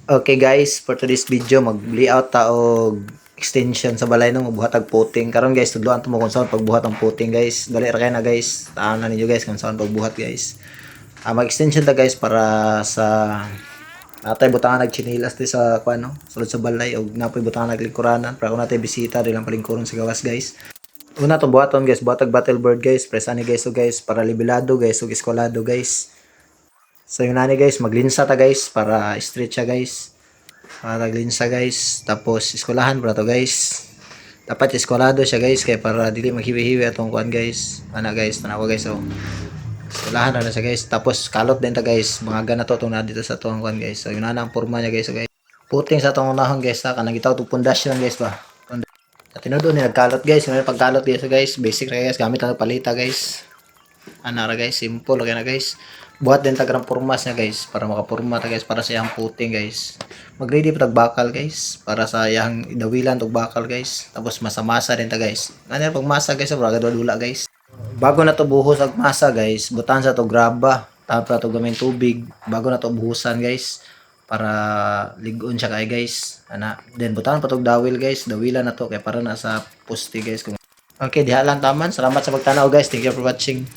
Okay guys, for today's video mag-layout ta og extension sa balay no magbuhat og puting. Karon guys, tudloan to mo kung saan pagbuhat ng puting guys. Dali ra kay na guys. Taan ninyo guys kung saan pagbuhat guys. Mag-extension ta guys para sa natay butangan nagchinilas di sa kuan no, sulod sa balay og napoy butangan naglingkuranan para kung natay bisita di lang palingkuron sa gawas guys. Una to buhaton guys, buhatag battle board guys, press ani guys o guys para libilado guys ug eskwalado guys. So yun nani guys, maglinsa ta guys para straight siya guys. Para linsa guys. Tapos eskwelahan para to guys. Dapat eskwelado siya guys kay para dili maghiwi-hiwi atong kuan guys. Ana guys, tanawa guys oh. Eskwelahan na siya guys. Tapos kalot din ta guys. Mga gana to tong na dito sa tuang kuan guys. So yun na ang porma niya guys. So guys. Puting sa tong unahon guys ha. Kanang gitaw to pundasyon guys ba. Sa tinuod ni nagkalot guys. May pagkalot guys so guys. Basic ra guys. Gamit ang palita guys. Ana ra guys, simple okay na guys. Buhat din tagrang formas niya guys para makapurma ta guys para sa iyang puting guys. Mag-ready pa tag bakal guys para sa iyang dawilan tog bakal guys. Tapos masa-masa din ta guys. Ano pag masa guys, braga dula guys. Bago na to buhos ang masa guys, butan sa to graba. Tapos to gamay tubig bago na to buhusan guys para ligon siya kay guys. Ana, then butan pa tog dawil guys. Dawilan na to kay para na sa poste guys. Okay, diha lang taman. Salamat sa pagtanaw guys. Thank you for watching.